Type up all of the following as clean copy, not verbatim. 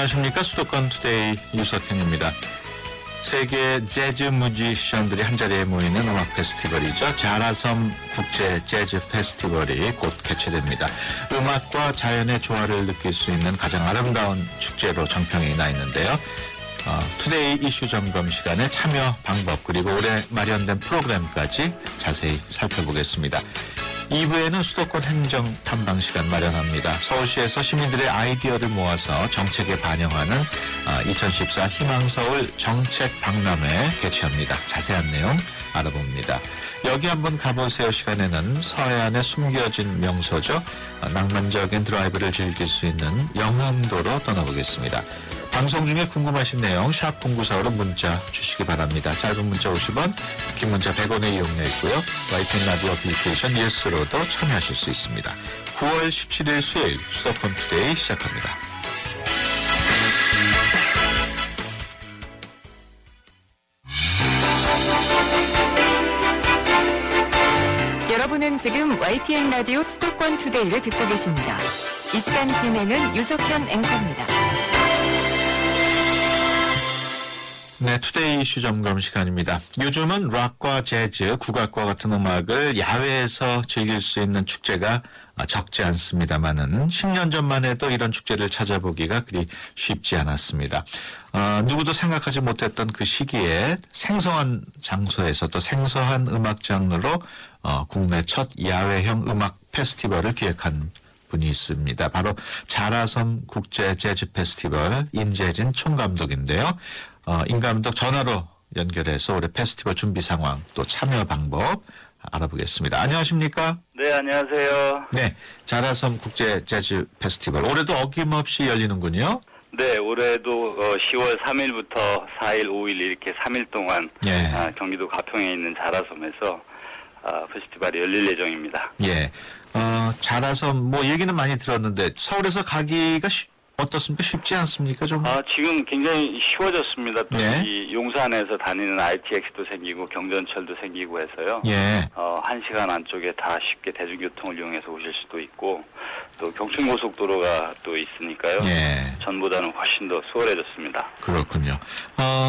안녕하십니까. 수도권 투데이 유석현입니다. 세계 재즈 뮤지션들이 한자리에 모이는 음악 페스티벌이죠. 자라섬 국제 재즈 페스티벌이 곧 개최됩니다. 음악과 자연의 조화를 느낄 수 있는 가장 아름다운 축제로 정평이 나 있는데요. 투데이 이슈 점검 시간에 참여 방법 그리고 올해 마련된 프로그램까지 자세히 살펴보겠습니다. 2부에는 수도권 행정 탐방 시간 마련합니다. 서울시에서 시민들의 아이디어를 모아서 정책에 반영하는 2014 희망서울 정책 박람회 개최합니다. 자세한 내용 알아봅니다. 여기 한번 가보세요 시간에는 서해안에 숨겨진 명소죠. 낭만적인 드라이브를 즐길 수 있는 영흥도로 떠나보겠습니다. 방송 중에 궁금하신 내용 샵 0945로 문자 주시기 바랍니다. 짧은 문자 50원, 긴 문자 100원의 이용료 있고요. YTN 라디오 어플리케이션 예스로도 참여하실 수 있습니다. 9월 17일 수요일 수도권 투데이 시작합니다. 여러분은 지금 YTN 라디오 수도권 투데이를 듣고 계십니다. 이 시간 진행은 유석현 앵커입니다. 네, 투데이 이슈 점검 시간입니다. 요즘은 락과 재즈, 국악과 같은 음악을 야외에서 즐길 수 있는 축제가 적지 않습니다만은 10년 전만 해도 이런 축제를 찾아보기가 그리 쉽지 않았습니다. 누구도 생각하지 못했던 그 시기에 생소한 장소에서 또 생소한 음악 장르로 국내 첫 야외형 음악 페스티벌을 기획한 분이 있습니다. 바로 자라섬 국제 재즈 페스티벌 인재진 총감독인데요. 임 감독 전화로 연결해서 올해 페스티벌 준비 상황 또 참여 방법 알아보겠습니다. 안녕하십니까? 네, 안녕하세요. 네, 자라섬 국제 재즈 페스티벌 올해도 어김없이 열리는군요. 네, 올해도 10월 3일부터 4일, 5일 이렇게 3일 동안 예. 경기도 가평에 있는 자라섬에서 페스티벌이 열릴 예정입니다. 예, 자라섬 뭐 얘기는 많이 들었는데 서울에서 가기가 어떻습니까? 쉽지 않습니까? 좀. 지금 굉장히 쉬워졌습니다. 또 네. 이 용산에서 다니는 RTX도 생기고 경전철도 생기고 해서요. 예. 1시간 안쪽에 다 쉽게 대중교통을 이용해서 오실 수도 있고 또 경춘고속도로가 또 있으니까요. 예. 전보다는 훨씬 더 수월해졌습니다. 그렇군요.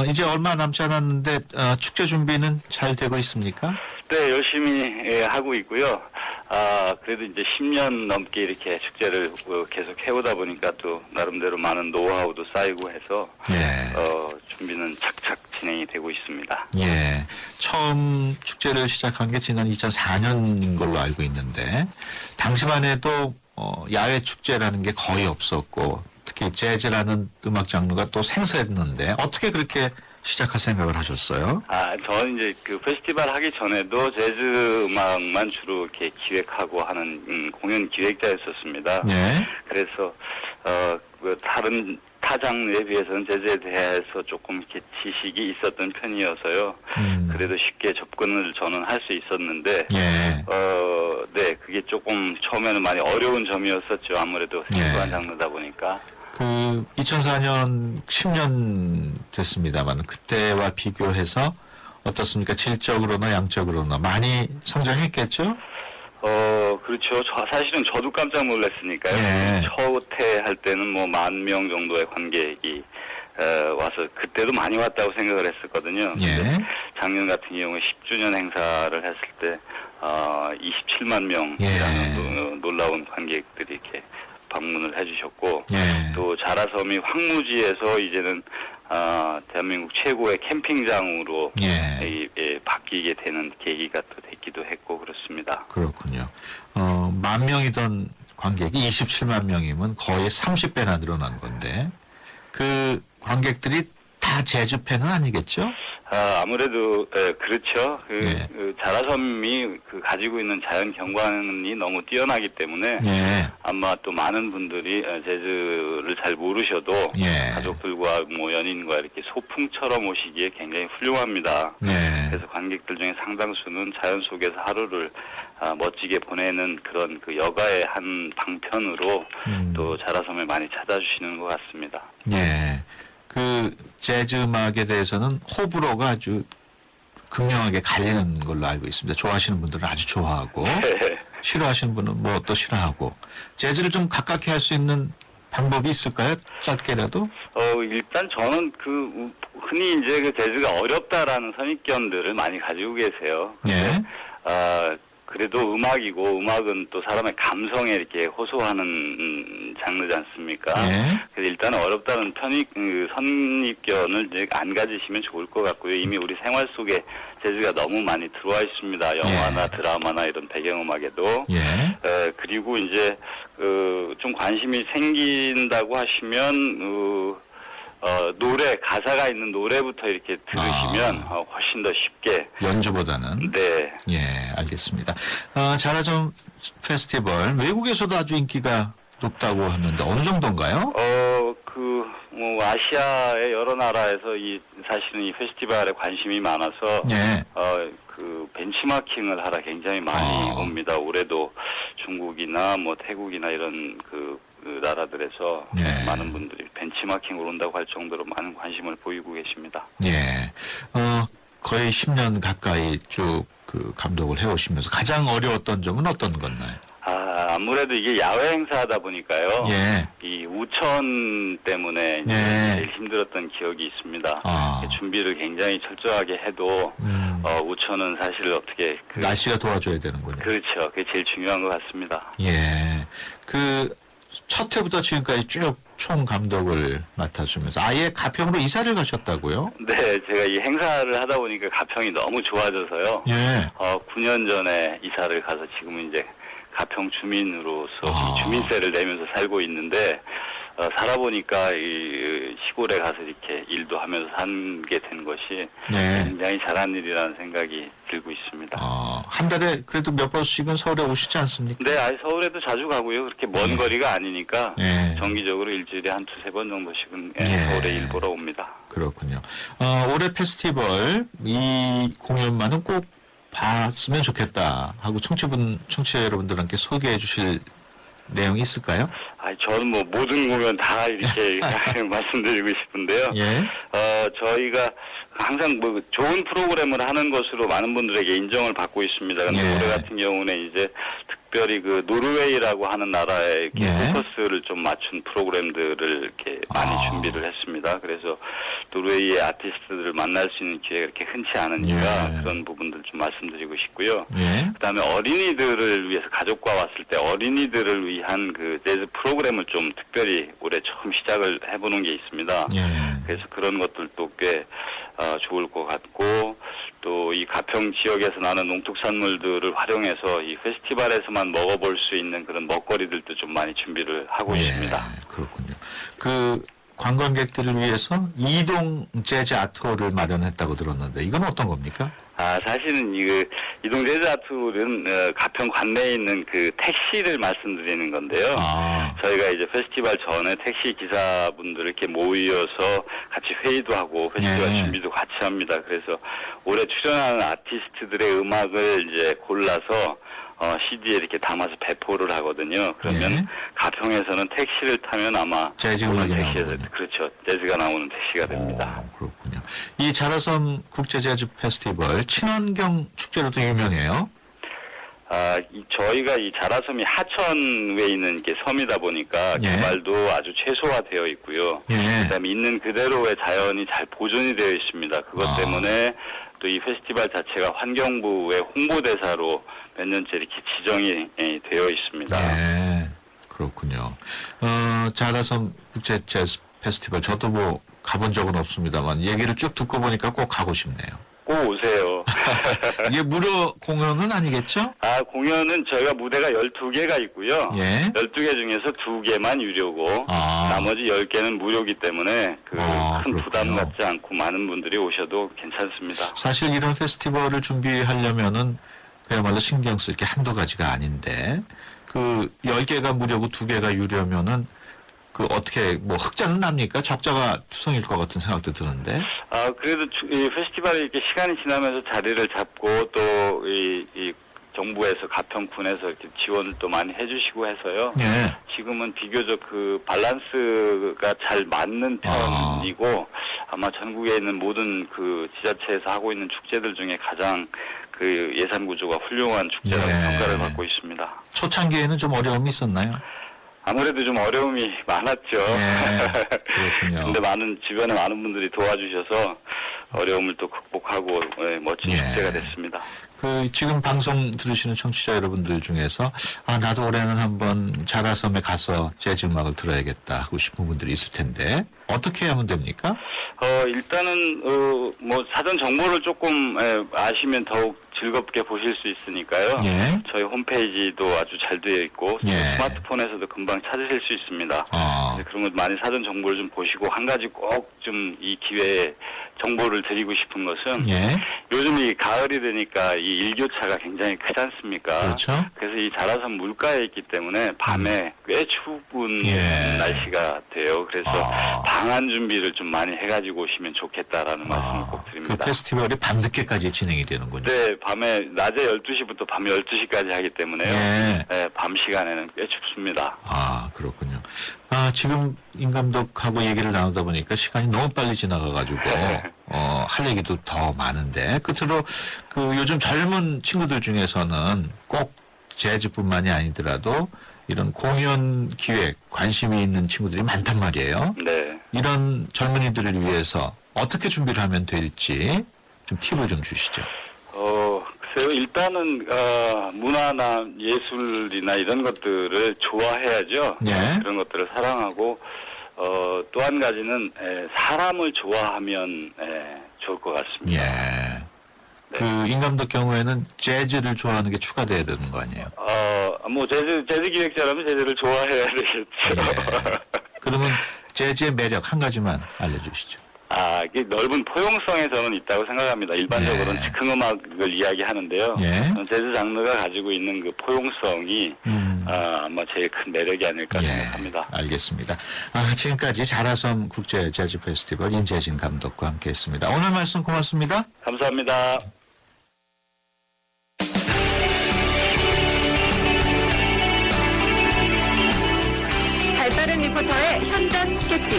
이제 얼마 남지 않았는데 축제 준비는 잘 되고 있습니까? 네, 열심히 하고 있고요. 그래도 이제 10년 넘게 이렇게 축제를 계속 해오다 보니까 또 나름대로 많은 노하우도 쌓이고 해서 예. 준비는 착착 진행이 되고 있습니다. 예. 처음 축제를 시작한 게 지난 2004년인 걸로 알고 있는데 당시만 해도 야외 축제라는 게 거의 없었고 특히 재즈라는 음악 장르가 또 생소했는데 어떻게 그렇게 시작할 생각을 하셨어요? 저는 이제 그 페스티벌 하기 전에도 재즈 음악만 주로 이렇게 기획하고 하는 공연 기획자였었습니다. 네. 그래서 다른 타 장르에 비해서는 재즈에 대해서 조금 이렇게 지식이 있었던 편이어서요. 그래도 쉽게 접근을 저는 할 수 있었는데, 예. 네, 그게 조금 처음에는 많이 어려운 점이었었죠. 아무래도 생소한 예. 장르다 보니까. 2004년 10년 됐습니다만 그때와 비교해서 어떻습니까? 질적으로나 양적으로나 많이 성장했겠죠? 그렇죠. 사실은 저도 깜짝 놀랐으니까요. 예. 첫해 할 때는 뭐 10,000명 정도의 관객이 와서 그때도 많이 왔다고 생각을 했었거든요. 예. 근데 작년 같은 경우에 10주년 행사를 했을 때 27만 명이라는 예. 놀라운 관객들이 이렇게 방문을 해주셨고 예. 또 자라섬이 황무지에서 이제는 대한민국 최고의 캠핑장으로 예. 바뀌게 되는 계기가 또 됐기도 했고 그렇습니다. 그렇군요. 10,000명이던 관객이 27만 명이면 거의 30배나 늘어난 건데 그 관객들이 다 재즈 팬은 아니겠죠? 아무래도 그렇죠. 예. 자라섬이 가지고 있는 자연 경관이 너무 뛰어나기 때문에 예. 아마 또 많은 분들이 재즈를 잘 모르셔도 예. 가족들과 뭐 연인과 이렇게 소풍처럼 오시기에 굉장히 훌륭합니다. 예. 그래서 관객들 중에 상당수는 자연 속에서 하루를 멋지게 보내는 그런 그 여가의 한 방편으로 또 자라섬을 많이 찾아주시는 것 같습니다. 예. 그 재즈 음악에 대해서는 호불호가 아주 극명하게 갈리는 걸로 알고 있습니다. 좋아하시는 분들은 아주 좋아하고 싫어하시는 분은 뭐 또 싫어하고 재즈를 좀 가깝게 할 수 있는 방법이 있을까요? 짧게라도? 일단 저는 흔히 이제 그 재즈가 어렵다라는 선입견들을 많이 가지고 계세요. 예. 그래도 음악은 또 사람의 감성에 이렇게 호소하는 장르지 않습니까? 예. 그래서 일단 어렵다는 선입견을 이제 안 가지시면 좋을 것 같고요. 이미 우리 생활 속에 재즈가 너무 많이 들어와 있습니다. 영화나 드라마나 이런 배경음악에도. 예. 그리고 이제 좀 관심이 생긴다고 하시면 가사가 있는 노래부터 이렇게 들으시면 훨씬 더 쉽게. 연주보다는. 네. 예, 알겠습니다. 자라섬 페스티벌, 외국에서도 아주 인기가 높다고 하는데 어느 정도인가요? 아시아의 여러 나라에서 사실은 이 페스티벌에 관심이 많아서. 예. 벤치마킹을 하러 굉장히 많이 옵니다. 올해도 중국이나 태국이나 이런 나라들에서 예. 많은 분들이 벤치마킹을 온다고 할 정도로 많은 관심을 보이고 계십니다. 예. 거의 10년 가까이 쭉 감독을 해오시면서 가장 어려웠던 점은 어떤 건가요? 아무래도 이게 야외 행사다 보니까요. 예. 이 우천 때문에 이제 예. 제일 힘들었던 기억이 있습니다. 아. 준비를 굉장히 철저하게 해도 우천은 사실 어떻게 날씨가 도와줘야 되는군요. 그렇죠. 그게 제일 중요한 것 같습니다. 예. 첫 해부터 지금까지 쭉 총 감독을 맡아주면서 아예 가평으로 이사를 가셨다고요? 네, 제가 이 행사를 하다 보니까 가평이 너무 좋아져서요. 예. 9년 전에 이사를 가서 지금은 이제 가평 주민으로서 주민세를 내면서 살고 있는데 살아보니까 이 시골에 가서 이렇게 일도 하면서 살게 된 것이 네. 굉장히 잘한 일이라는 생각이 들고 있습니다. 한 달에 그래도 몇 번씩은 서울에 오시지 않습니까? 네, 서울에도 자주 가고요. 그렇게 먼 거리가 아니니까 예. 정기적으로 일주일에 한 두세 번 정도씩은 예. 서울에 일 보러 옵니다. 그렇군요. 올해 페스티벌 이 공연만은 꼭 봤으면 좋겠다 하고 청취자 여러분들께 소개해 주실 내용이 있을까요? 저는 모든 공연 다 이렇게 말씀드리고 싶은데요. 예. 저희가 항상 좋은 프로그램을 하는 것으로 많은 분들에게 인정을 받고 있습니다. 근데 예. 올해 같은 경우는 이제 특별히 노르웨이라고 하는 나라에 이렇게 예. 포커스를 좀 맞춘 프로그램들을 이렇게 많이 준비를 했습니다. 그래서 노르웨이의 아티스트들을 만날 수 있는 기회가 이렇게 흔치 않으니까 예. 그런 부분들 좀 말씀드리고 싶고요. 예. 그다음에 어린이들을 위해서 가족과 왔을 때 어린이들을 위한 재즈 프로그램을 좀 특별히 올해 처음 시작을 해보는 게 있습니다. 예. 그래서 그런 것들도 꽤 좋을 것 같고 또 이 가평 지역에서 나는 농특산물들을 활용해서 이 페스티벌에서만 먹어볼 수 있는 그런 먹거리들도 좀 많이 준비를 하고 있습니다. 그렇군요. 관광객들을 위해서 이동 재즈 아트홀을 마련했다고 들었는데 이건 어떤 겁니까? 사실은 이동 재즈 아트홀은 가평 관내에 있는 택시를 말씀드리는 건데요. 저희가 이제 페스티벌 전에 택시 기사분들 이렇게 모여서 같이 회의도 하고 페스티벌 예. 준비도 같이 합니다. 그래서 올해 출연하는 아티스트들의 음악을 이제 골라서 CD에 이렇게 담아서 배포를 하거든요. 그러면 예. 가평에서는 택시를 타면 아마 재즈 음악이 나오는군요. 그렇죠. 재즈가 나오는 택시가 됩니다. 그렇군요. 이 자라섬 국제 재즈 페스티벌 친환경 축제로도 유명해요. 저희가 이 자라섬이 하천에 있는 섬이다 보니까 예. 개발도 아주 최소화되어 있고요. 예. 그다음에 있는 그대로의 자연이 잘 보존이 되어 있습니다. 그것 때문에 또 이 페스티벌 자체가 환경부의 홍보대사로 몇 년째 이렇게 지정이 되어 있습니다. 예. 그렇군요. 자라섬 국제 재즈 페스티벌 저도 가본 적은 없습니다만 얘기를 쭉 듣고 보니까 꼭 가고 싶네요. 꼭 오세요. 이게 무료 공연은 아니겠죠? 공연은 저희가 무대가 12개가 있고요. 예. 12개 중에서 2개만 유료고 나머지 10개는 무료이기 때문에 큰 그렇군요. 부담 갖지 않고 많은 분들이 오셔도 괜찮습니다. 사실 이런 페스티벌을 준비하려면은 그야말로 신경 쓸 게 한두 가지가 아닌데 10개가 무료고 2개가 유료면은 어떻게 흑자는 납니까? 적자가 투성일 것 같은 생각도 드는데. 그래도 이 페스티벌이 이렇게 시간이 지나면서 자리를 잡고 또 이 정부에서 가평군에서 이렇게 지원을 또 많이 해주시고 해서요. 예. 지금은 비교적 밸런스가 잘 맞는 편이고 아마 전국에 있는 모든 지자체에서 하고 있는 축제들 중에 가장 예산 구조가 훌륭한 축제라고 평가를 받고 있습니다. 초창기에는 좀 어려움이 있었나요? 아무래도 좀 어려움이 많았죠. 예, 그렇군요. 근데 주변에 많은 분들이 도와주셔서 어려움을 또 극복하고 멋진 예. 축제가 됐습니다. 지금 방송 들으시는 청취자 여러분들 중에서 나도 올해는 한번 자라섬에 가서 재즈 음악을 들어야겠다 하고 싶은 분들이 있을 텐데 어떻게 하면 됩니까? 일단은 뭐 사전 정보를 조금 아시면 더욱 즐겁게 보실 수 있으니까요. 예. 저희 홈페이지도 아주 잘 되어 있고 예. 스마트폰에서도 금방 찾으실 수 있습니다. 그래서 그런 것 많이 사전 정보를 좀 보시고 한 가지 꼭 좀 이 기회에 정보를 드리고 싶은 것은 예. 요즘 이 가을이 되니까 이 일교차가 굉장히 크지 않습니까? 그렇죠. 그래서 이 자라섬 물가에 있기 때문에 밤에 꽤 추운 예. 날씨가 돼요. 그래서 방한 준비를 좀 많이 해가지고 오시면 좋겠다라는 말씀을 꼭 드립니다. 그 페스티벌이 밤늦게까지 진행이 되는군요. 네, 밤에 낮에 12시부터 밤 12시까지 하기 때문에요. 예. 네, 밤 시간에는 꽤 춥습니다. 그렇군요. 지금 임 감독하고 얘기를 나누다 보니까 시간이 너무 빨리 지나가가지고 할 얘기도 더 많은데 끝으로 요즘 젊은 친구들 중에서는 꼭 재즈뿐만이 아니더라도 이런 공연 기획 관심이 있는 친구들이 많단 말이에요. 네. 이런 젊은이들을 위해서 어떻게 준비를 하면 될지 좀 팁을 좀 주시죠. 글쎄요. 일단은 문화나 예술이나 이런 것들을 좋아해야죠. 네. 그런 것들을 사랑하고 또 한 가지는 사람을 좋아하면 좋을 것 같습니다. 예. 네. 임 감독 경우에는 재즈를 좋아하는 게 추가돼야 되는 거 아니에요? 뭐 재즈 기획자라면 재즈를 좋아해야 되겠죠. 예. 그러면 재즈의 매력 한 가지만 알려주시죠. 이게 넓은 포용성에 저는 있다고 생각합니다. 일반적으로는 예. 즉흥음악을 이야기하는데요. 예. 재즈 장르가 가지고 있는 그 포용성이 아마 제일 큰 매력이 아닐까 생각합니다. 알겠습니다. 지금까지 자라섬 국제 재즈 페스티벌 인재진 감독과 함께했습니다. 오늘 말씀 고맙습니다. 감사합니다. 발빠른 리포터의 현장 스케치,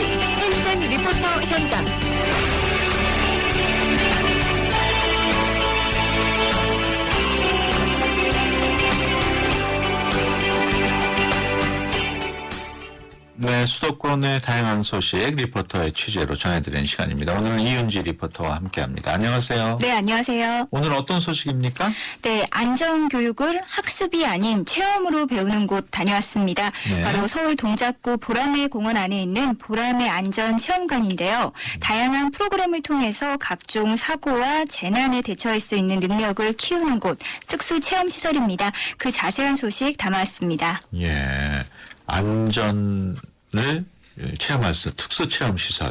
생생 리포터 현장. 네, 수도권의 다양한 소식 리포터의 취재로 전해드리는 시간입니다. 오늘은 이윤지 리포터와 함께합니다. 안녕하세요. 네, 안녕하세요. 오늘 어떤 소식입니까? 네, 안전교육을 학습이 아닌 체험으로 배우는 곳 다녀왔습니다. 네. 바로 서울 동작구 보라매 공원 안에 있는 보라매 안전체험관인데요. 다양한 프로그램을 통해서 각종 사고와 재난에 대처할 수 있는 능력을 키우는 곳, 특수체험시설입니다. 그 자세한 소식 담아왔습니다. 예, 안전을 체험할 수 특수 체험 시설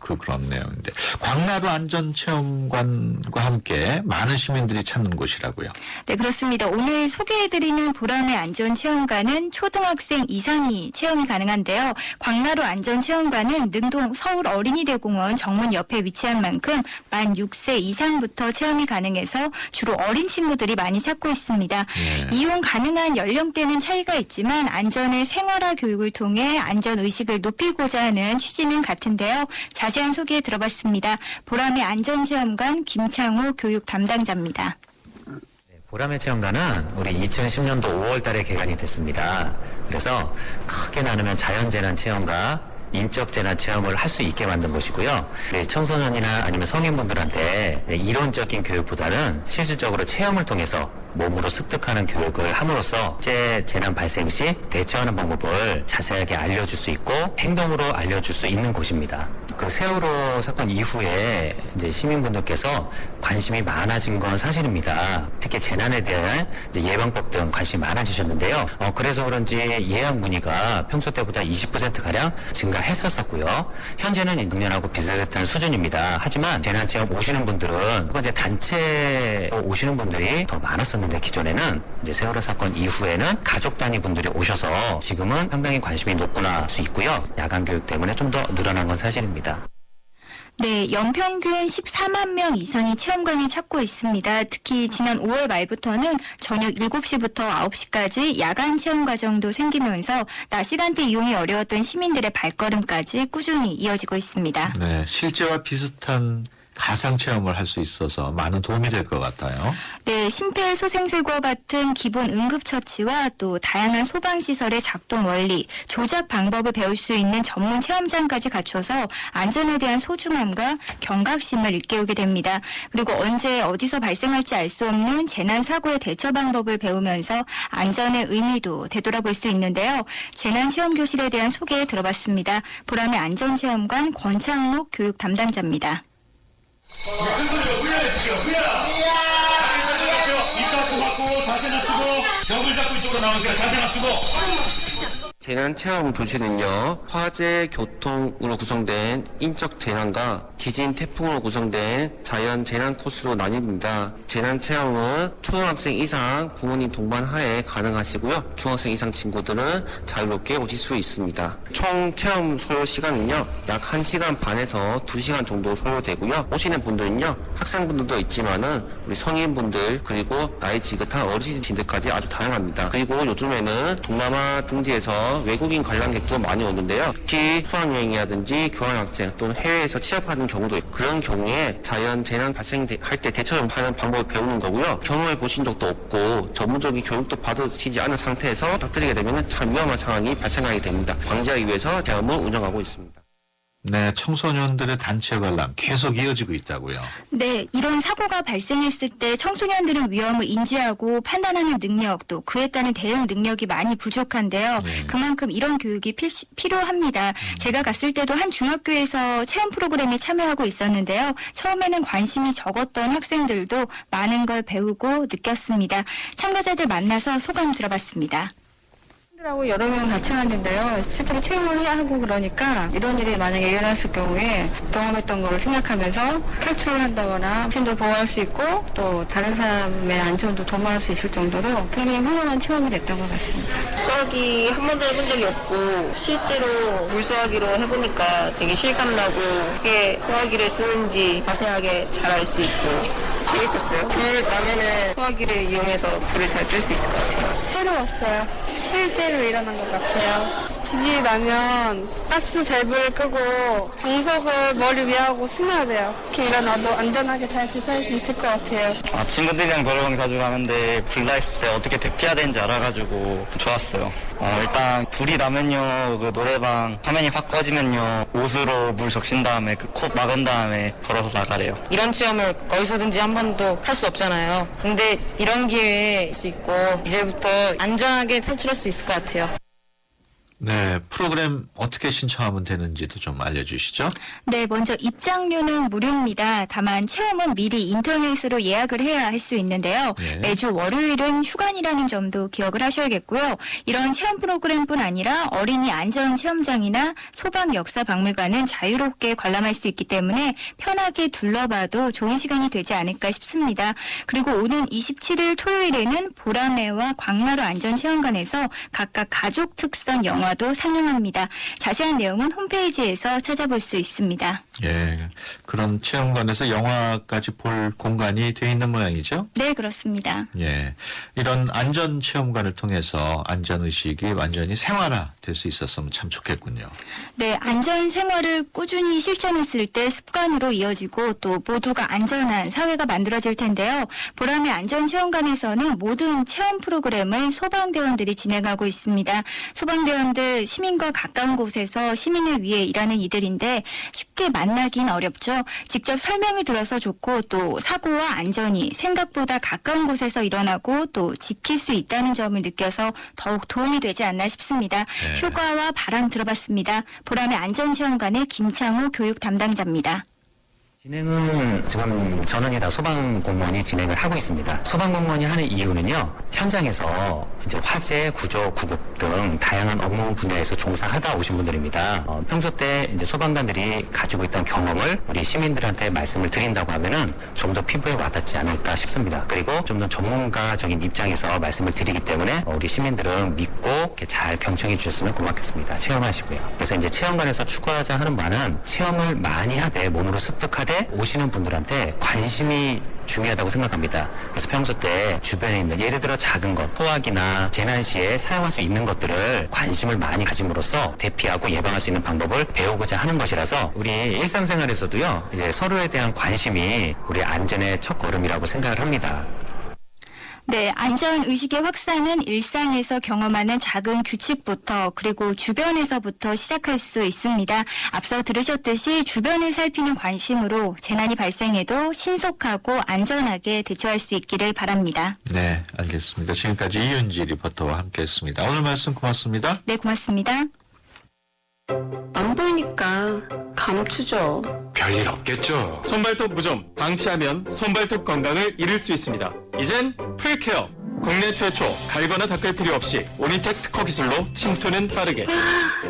그런 내용인데 광나루 안전체험관과 함께 많은 시민들이 찾는 곳이라고요. 네, 그렇습니다. 오늘 소개해드리는 보라매 안전체험관은 초등학생 이상이 체험이 가능한데요. 광나루 안전체험관은 능동 서울 어린이대공원 정문 옆에 위치한 만큼 만 6세 이상부터 체험이 가능해서 주로 어린 친구들이 많이 찾고 있습니다. 예. 이용 가능한 연령대는 차이가 있지만 안전의 생활화 교육을 통해 안전의식을 높이고자 하는 취지는 같은데요. 자세한 소개 들어봤습니다. 보라매 안전체험관 김창호 교육 담당자입니다. 보라매 체험관은 우리 2010년도 5월 달에 개관이 됐습니다. 그래서 크게 나누면 자연재난 체험과 인적 재난 체험을 할 수 있게 만든 곳이고요. 청소년이나 아니면 성인분들한테 이론적인 교육보다는 실질적으로 체험을 통해서 몸으로 습득하는 교육을 함으로써 실제 재난 발생 시 대처하는 방법을 자세하게 알려줄 수 있고 행동으로 알려줄 수 있는 곳입니다. 그 세월호 사건 이후에 이제 시민분들께서 관심이 많아진 건 사실입니다. 특히 재난에 대한 예방법 등 관심이 많아지셨는데요. 그래서 그런지 예약 문의가 평소 때보다 20%가량 증가했었고요. 현재는 작년하고 비슷한 수준입니다. 하지만 재난체험 오시는 분들은 이제 단체 오시는 분들이 더 많았었는데 기존에는 이제 세월호 사건 이후에는 가족 단위 분들이 오셔서 지금은 상당히 관심이 높구나 할 수 있고요. 야간 교육 때문에 좀 더 늘어난 건 사실입니다. 네, 연평균 14만 명 이상이 체험관을 찾고 있습니다. 특히 지난 5월 말부터는 저녁 7시부터 9시까지 야간 체험 과정도 생기면서 낮 시간대 이용이 어려웠던 시민들의 발걸음까지 꾸준히 이어지고 있습니다. 네, 실제와 비슷한 가상 체험을 할 수 있어서 많은 도움이 될 것 같아요. 네, 심폐소생술과 같은 기본 응급처치와 또 다양한 소방시설의 작동 원리, 조작 방법을 배울 수 있는 전문 체험장까지 갖춰서 안전에 대한 소중함과 경각심을 일깨우게 됩니다. 그리고 언제 어디서 발생할지 알 수 없는 재난사고의 대처 방법을 배우면서 안전의 의미도 되돌아볼 수 있는데요. 재난체험교실에 대한 소개 들어봤습니다. 보람의 안전체험관 권창록 교육 담당자입니다. 입 닫고 자세 낮추고 벽을 잡고 이쪽으로 나오세요. 자세 낮추고. 재난체험 교실은요, 화재, 교통으로 구성된 인적 재난과 지진, 태풍으로 구성된 자연 재난 코스로 나뉩니다. 재난체험은 초등학생 이상 부모님 동반 하에 가능하시고요. 중학생 이상 친구들은 자유롭게 오실 수 있습니다. 총 체험 소요 시간은요, 약 1시간 반에서 2시간 정도 소요되고요. 오시는 분들은요, 학생분들도 있지만은 우리 성인분들 그리고 나이 지긋한 어르신들까지 아주 다양합니다. 그리고 요즘에는 동남아 등지에서 외국인 관람객도 많이 오는데요. 특히 수학여행이라든지 교환학생 또는 해외에서 취업하는 경우도 있고, 그런 경우에 자연 재난 발생할 때 대처하는 방법을 배우는 거고요. 경험해 보신 적도 없고 전문적인 교육도 받으시지 않은 상태에서 부탁드리게 되면 참 위험한 상황이 발생하게 됩니다. 방지하기 위해서 체험을 운영하고 있습니다. 네, 청소년들의 단체 관람 계속 이어지고 있다고요. 네, 이런 사고가 발생했을 때 청소년들은 위험을 인지하고 판단하는 능력 또 그에 따른 대응 능력이 많이 부족한데요. 네. 그만큼 이런 교육이 필요합니다. 제가 갔을 때도 한 중학교에서 체험 프로그램에 참여하고 있었는데요. 처음에는 관심이 적었던 학생들도 많은 걸 배우고 느꼈습니다. 참가자들 만나서 소감 들어봤습니다. 하고 여러 명 같이 갔는데요. 실제로 체험을 해야 하고 그러니까 이런 일이 만약에 일어났을 경우에 경험했던 거를 생각하면서 탈출을 한다거나 자신도 보호할 수 있고 또 다른 사람의 안전도 도모할 수 있을 정도로 굉장히 훌륭한 체험이 됐던 것 같습니다. 수화기 한 번도 해본 적이 없고 실제로 물수화기로 해보니까 되게 실감나고 어떻게 수화기를 쓰는지 자세하게 잘 알 수 있고 재밌었어요. 불 나면은 수화기를 이용해서 불을 잘 끌 수 있을 것 같아요. 새로웠어요. 실제로 일어난 것 같아요. 지진이 나면 가스 밸브를 끄고 방석을 머리 위에 하고 숨어야 돼요. 이렇게 일어나도 안전하게 잘 대피할 수 있을 것 같아요. 친구들이랑 노래방 자주 가는데 불 나 있을 때 어떻게 대피해야 되는지 알아가지고 좋았어요. 일단 불이 나면요, 그 노래방 화면이 확 꺼지면요, 옷으로 물 적신 다음에 그 코 막은 다음에 걸어서 나가래요. 이런 체험을 어디서든지 한 번도 할 수 없잖아요. 근데 이런 기회에 수 있고 이제부터 안전하게 탈출할 수 있을 것 같아요. 네, 프로그램 어떻게 신청하면 되는지도 좀 알려주시죠. 네, 먼저 입장료는 무료입니다. 다만 체험은 미리 인터넷으로 예약을 해야 할 수 있는데요. 네. 매주 월요일은 휴관이라는 점도 기억을 하셔야겠고요. 이런 체험 프로그램뿐 아니라 어린이 안전체험장이나 소방역사박물관은 자유롭게 관람할 수 있기 때문에 편하게 둘러봐도 좋은 시간이 되지 않을까 싶습니다. 그리고 오는 27일 토요일에는 보라매와 광나루 안전체험관에서 각각 가족 특선 영화도 상영합니다. 자세한 내용은 홈페이지에서 찾아볼 수 있습니다. 예, 그런 체험관에서 영화까지 볼 공간이 돼 있는 모양이죠? 네, 그렇습니다. 예, 이런 안전 체험관을 통해서 안전 의식이 완전히 생활화 될 수 있었으면 참 좋겠군요. 네, 안전 생활을 꾸준히 실천했을 때 습관으로 이어지고 또 모두가 안전한 사회가 만들어질 텐데요. 보람의 안전체험관에서는 모든 체험 프로그램을 소방대원들이 진행하고 있습니다. 소방대원들 시민과 가까운 곳에서 시민을 위해 일하는 이들인데 쉽게 만나긴 어렵죠. 직접 설명을 들어서 좋고 또 사고와 안전이 생각보다 가까운 곳에서 일어나고 또 지킬 수 있다는 점을 느껴서 더욱 도움이 되지 않나 싶습니다. 네. 효과와 바람 들어봤습니다. 보람의 안전체험관의 김창호 교육 담당자입니다. 진행은 지금 전원이 다 소방공무원이 진행을 하고 있습니다. 소방공무원이 하는 이유는요, 현장에서 이제 화재, 구조, 구급 등 다양한 업무 분야에서 종사하다 오신 분들입니다. 평소 때 이제 소방관들이 가지고 있던 경험을 우리 시민들한테 말씀을 드린다고 하면은 좀 더 피부에 와닿지 않을까 싶습니다. 그리고 좀 더 전문가적인 입장에서 말씀을 드리기 때문에 우리 시민들은 믿고 보고 이렇게 잘 경청해 주셨으면 고맙겠습니다. 체험하시고요. 그래서 이제 체험관에서 추구하자 하는 바는 체험을 많이 하되 몸으로 습득하되 오시는 분들한테 관심이 중요하다고 생각합니다. 그래서 평소 때 주변에 있는 예를 들어 작은 것, 소화기나 재난 시에 사용할 수 있는 것들을 관심을 많이 가짐으로써 대피하고 예방할 수 있는 방법을 배우고자 하는 것이라서 우리 일상생활에서도요, 이제 서로에 대한 관심이 우리 안전의 첫걸음이라고 생각을 합니다. 네, 안전의식의 확산은 일상에서 경험하는 작은 규칙부터 그리고 주변에서부터 시작할 수 있습니다. 앞서 들으셨듯이 주변을 살피는 관심으로 재난이 발생해도 신속하고 안전하게 대처할 수 있기를 바랍니다. 네, 알겠습니다. 지금까지 이윤지 리포터와 함께했습니다. 오늘 말씀 고맙습니다. 네, 고맙습니다. 안 보이니까 감추죠. 별일 없겠죠. 손발톱 무좀 방치하면 손발톱 건강을 잃을 수 있습니다. 이젠 풀케어. 국내 최초 갈거나 닦을 필요 없이 오니텍 특허 기술로 침투는 빠르게.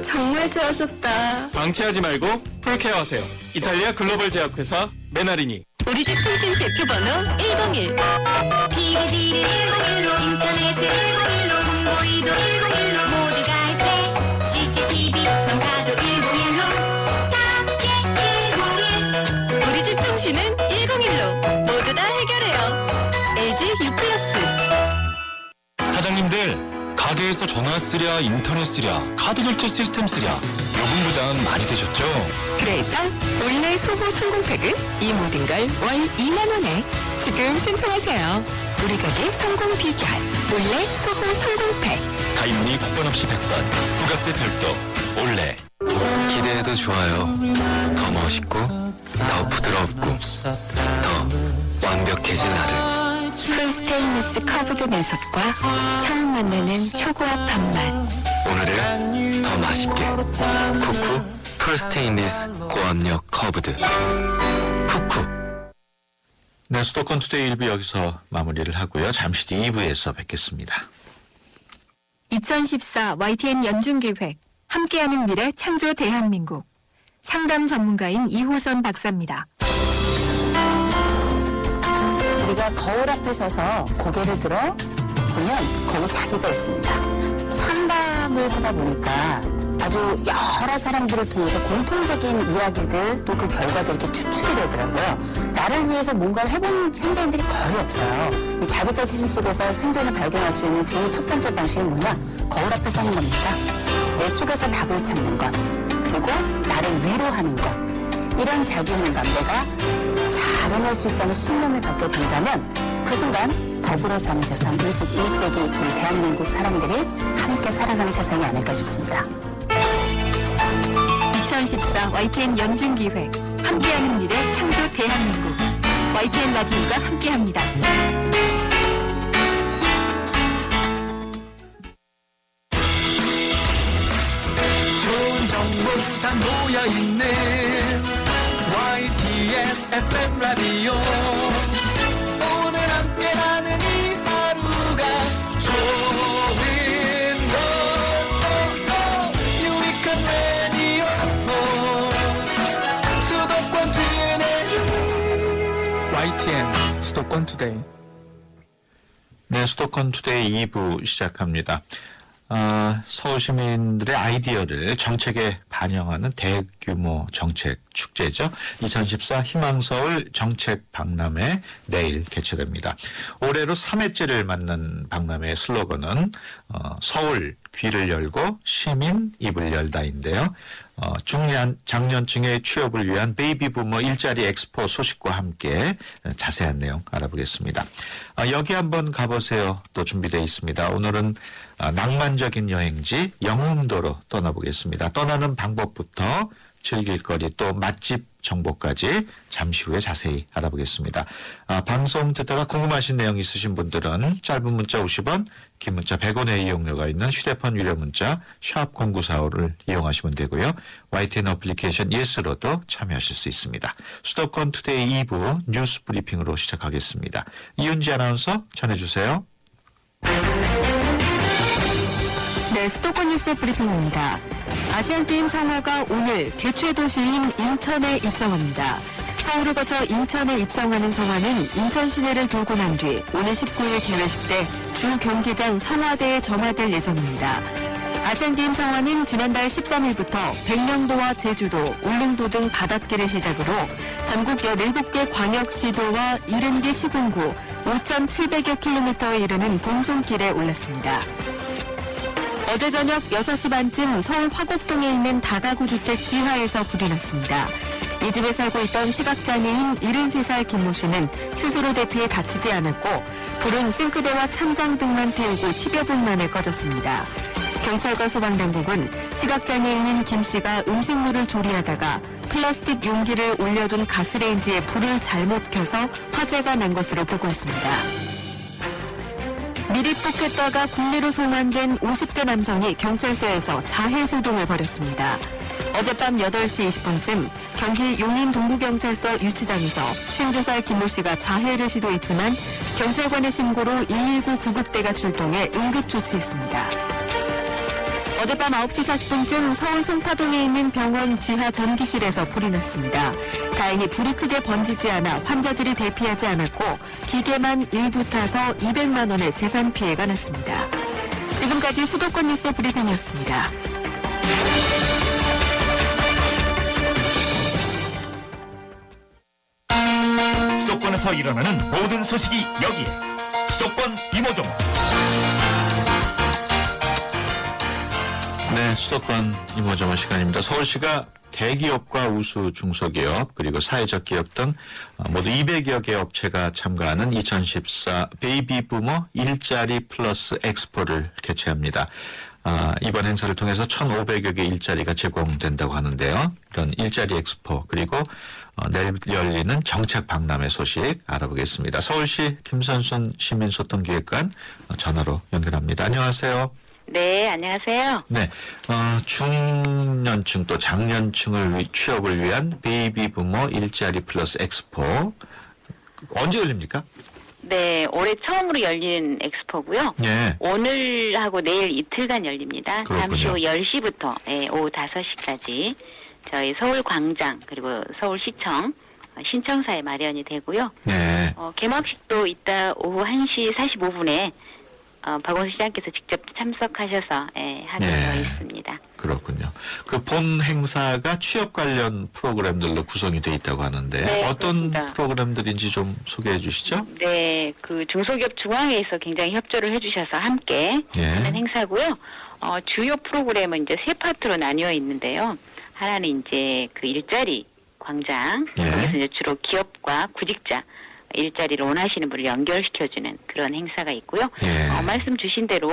정말 좋아졌다. 방치하지 말고 풀케어 하세요. 이탈리아 글로벌 제약회사 메나리니. 우리 집 통신 대표번호 101. TV지를 101로 인터넷을 101로 홍보이도 101로 모두가 할 때 CCTV만 가도 101로 함께 101. 우리 집 통신은 101로 모두 다 해결해요. LG U+. 사장님들, 가게에서 전화 쓰랴, 인터넷 쓰랴, 카드 결제 시스템 쓰랴 요금 부담 많이 되셨죠? 그래서 올레 소호 성공팩은 이 모든 걸 월 2만 원에 지금 신청하세요. 우리 가게 성공 비결 올레 소호 성공팩. 가입문의 복권 없이 100번, 부가세 별도, 올레. 기대해도 좋아요. 더 멋있고, 더 부드럽고, 더 완벽해질 나를. 풀 스테인리스 커브드 내솥과 처음 만나는 초고압 밥맛. 오늘을 더 맛있게. 쿠쿠 풀스테인리스 고압력 커브드. 쿠쿠. 네, 수도권 투데이 1부 여기서 마무리를 하고요. 잠시 뒤 2부에서 뵙겠습니다. 2014 YTN 연중기획 함께하는 미래 창조 대한민국. 상담 전문가인 이호선 박사입니다. 우리가 거울 앞에 서서 고개를 들어 보면 거기 자기가 있습니다. 상담을 하다 보니까 아주 여러 사람들을 통해서 공통적인 이야기들 또 그 결과들이 이렇게 추출이 되더라고요. 나를 위해서 뭔가를 해본 현대인들이 거의 없어요. 이 자기자신 속에서 생존을 발견할 수 있는 제일 첫 번째 방식이 뭐냐? 거울 앞에 서는 겁니다. 내 속에서 답을 찾는 것, 그리고 나를 위로하는 것. 이런 자기효능감, 내가 잘 해낼 수 있다는 신념을 갖게 된다면 그 순간 더불어 사는 세상, 21세기 우리 대한민국 사람들이 함께 살아가는 세상이 아닐까 싶습니다. 2014 YTN 연중기획 함께하는 미래 창조 대한민국. YTN 라디오가 함께합니다. 좋은 정보 다 모여있는 YTN FM 라디오. 오늘 함께하는 이 하루가 좋은 거. 유익한 라디오. 수도권 투데이. YTN 수도권 투데이. 네, 수도권 투데이 2부 시작합니다. 서울 시민들의 아이디어를 정책에 반영하는 대규모 정책 축제죠. 2014 희망서울 정책 박람회 내일 개최됩니다. 올해로 3회째를 맞는 박람회의 슬로건은 서울 귀를 열고 시민 입을 열다인데요. 중년 장년층의 취업을 위한 베이비부머 일자리 엑스포 소식과 함께 자세한 내용 알아보겠습니다. 여기 한번 가보세요. 또 준비되어 있습니다. 오늘은 낭만적인 여행지 영흥도로 떠나보겠습니다. 떠나는 방법부터 즐길거리 또 맛집 정보까지 잠시 후에 자세히 알아보겠습니다. 방송 듣다가 궁금하신 내용 있으신 분들은 짧은 문자 50원, 긴 문자 100원의 이용료가 있는 휴대폰 유료 문자 샵 0945를 이용하시면 되고요. YTN 어플리케이션 예스로도 참여하실 수 있습니다. 수도권 투데이 2부 뉴스 브리핑으로 시작하겠습니다. 이윤지 아나운서 전해주세요. 네, 수도권 뉴스 브리핑입니다. 아시안게임 성화가 오늘 개최 도시인 인천에 입성합니다. 서울을 거쳐 인천에 입성하는 성화는 인천 시내를 돌고 난 뒤 오는 19일 개회식 때 주 경기장 성화대에 점화될 예정입니다. 아시안게임 성화는 지난달 13일부터 백령도와 제주도, 울릉도 등 바닷길을 시작으로 전국 17개 광역시도와 70개 시군구 5,700여 킬로미터에 이르는 봉송길에 올랐습니다. 어제 저녁 6시 반쯤 서울 화곡동에 있는 다가구 주택 지하에서 불이 났습니다. 이 집에 살고 있던 시각장애인 73살 김모 씨는 스스로 대피해 다치지 않았고 불은 싱크대와 찬장 등만 태우고 10여 분 만에 꺼졌습니다. 경찰과 소방당국은 시각장애인인 김 씨가 음식물을 조리하다가 플라스틱 용기를 올려둔 가스레인지에 불을 잘못 켜서 화재가 난 것으로 보고 있습니다. 미리 푹했다가 국내로 송환된 50대 남성이 경찰서에서 자해 소동을 벌였습니다. 어젯밤 8시 20분쯤 경기 용인 동부경찰서 유치장에서 52살 김모 씨가 자해를 시도했지만 경찰관의 신고로 119 구급대가 출동해 응급조치했습니다. 어젯밤 9시 40분쯤 서울 송파동에 있는 병원 지하 전기실에서 불이 났습니다. 다행히 불이 크게 번지지 않아 환자들이 대피하지 않았고 기계만 일부 타서 200만 원의 재산 피해가 났습니다. 지금까지 수도권 뉴스 브리핑이었습니다. 수도권에서 일어나는 모든 소식이 여기에 수도권 이모종. 네, 수도권 이모저모 시간입니다. 서울시가 대기업과 우수 중소기업 그리고 사회적 기업 등 모두 200여 개 업체가 참가하는 2014 베이비부머 일자리 플러스 엑스포를 개최합니다. 이번 행사를 통해서 1,500여 개 일자리가 제공된다고 하는데요. 이런 일자리 엑스포 그리고 내일 열리는 정책 박람회 소식 알아보겠습니다. 서울시 김선순 시민소통기획관 전화로 연결합니다. 안녕하세요. 네, 안녕하세요. 네, 중년층 또 장년층을 취업을 위한 베이비부머 일자리 플러스 엑스포 언제 열립니까? 네, 올해 처음으로 열리는 엑스포고요. 네. 오늘하고 내일 이틀간 열립니다. 그렇군요. 잠시 후 10시부터 오후 5시까지 저희 서울광장 그리고 서울시청 신청사에 마련이 되고요. 네. 개막식도 이따 오후 1시 45분에 박원순 시장께서 직접 참석하셔서 하게 되어 있습니다. 그렇군요. 그 본 행사가 취업 관련 프로그램들로 구성이 돼 있다고 하는데 네, 어떤 그렇습니다. 프로그램들인지 좀 소개해 주시죠. 네, 그 중소기업 중앙회에서 굉장히 협조를 해주셔서 함께 하는 행사고요. 주요 프로그램은 이제 세 파트로 나뉘어 있는데요. 하나는 이제 그 일자리 광장, 거기서 이제 주로 기업과 구직자 일자리를 원하시는 분을 연결시켜주는 그런 행사가 있고요. 말씀 주신 대로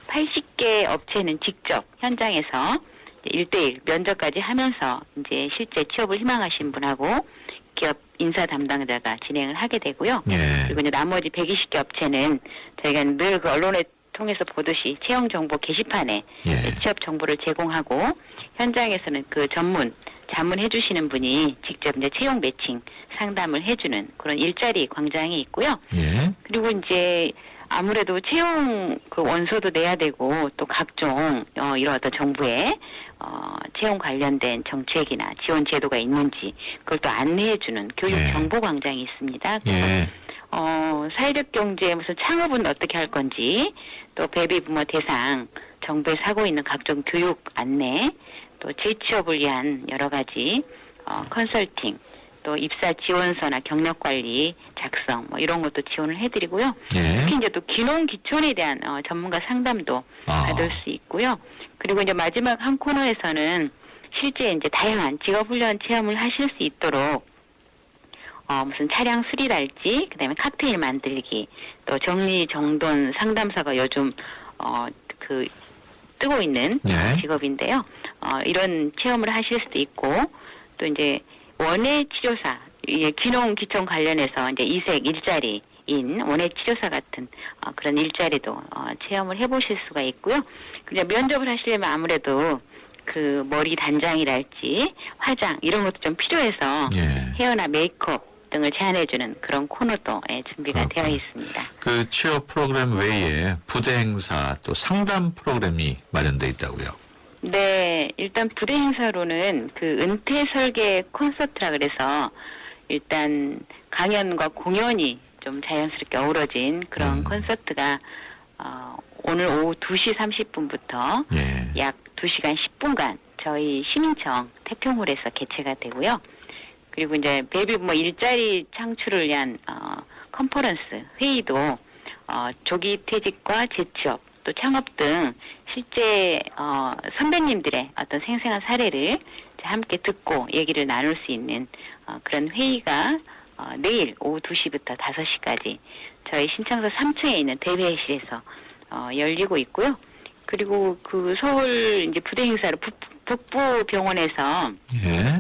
80개 업체는 직접 현장에서 1대1 면접까지 하면서 이제 실제 취업을 희망하시는 분하고 기업 인사 담당자가 진행을 하게 되고요. 그리고 이제 나머지 120개 업체는 저희가 늘 그 언론에 통해서 보듯이 채용 정보 게시판에 취업 정보를 제공하고 현장에서는 그 자문해 주시는 분이 직접 이제 채용 매칭 상담을 해주는 그런 일자리 광장이 있고요. 그리고 이제 아무래도 채용 그 원서도 내야 되고 또 각종 이런 어떤 정부의 채용 관련된 정책이나 지원 제도가 있는지 그걸 또 안내해주는 교육 정보 광장이 있습니다. 그래서 사회적 경제 무슨 창업은 어떻게 할 건지 또 베이비부머 대상 정부에서 하고 있는 각종 교육 안내 또 재취업을 위한 여러 가지 컨설팅 또 입사 지원서나 경력 관리 작성 뭐 이런 것도 지원을 해드리고요. 특히 이제 또 귀농 귀촌에 대한 전문가 상담도 받을 수 있고요. 그리고 이제 마지막 한 코너에서는 실제 이제 다양한 직업훈련 체험을 하실 수 있도록 무슨 차량 수리랄지 그다음에 칵테일 만들기 또 정리정돈 상담사가 요즘 그 뜨고 있는 직업인데요. 이런 체험을 하실 수도 있고 또 이제 원예 치료사 귀농 귀촌 관련해서 이제 이색 일자리인 원예 치료사 같은 그런 일자리도 체험을 해보실 수가 있고요. 그냥 면접을 하시려면 아무래도 그 머리 단장이랄지 화장 이런 것도 좀 필요해서 헤어나 메이크업 등을 제안해주는 그런 코너도 준비가 되어 있습니다. 그 취업 프로그램 외에 부대 행사 또 상담 프로그램이 마련돼 있다고요. 네, 일단 부대 행사로는 그 은퇴 설계 콘서트라 그래서 일단 강연과 공연이 좀 자연스럽게 어우러진 그런 콘서트가 오늘 오후 2시 30분부터 예. 약 2시간 10분간 저희 시민청 태평홀에서 개최가 되고요. 그리고 이제 베이비부머 일자리 창출을 위한 컨퍼런스 회의도 조기 퇴직과 재취업 또 창업 등 실제 선배님들의 어떤 생생한 사례를 함께 듣고 얘기를 나눌 수 있는 그런 회의가 내일 오후 2시부터 5시까지 저희 신청서 3층에 있는 대회실에서 열리고 있고요. 그리고 그 서울 이제 부대 행사로 북부병원에서 예.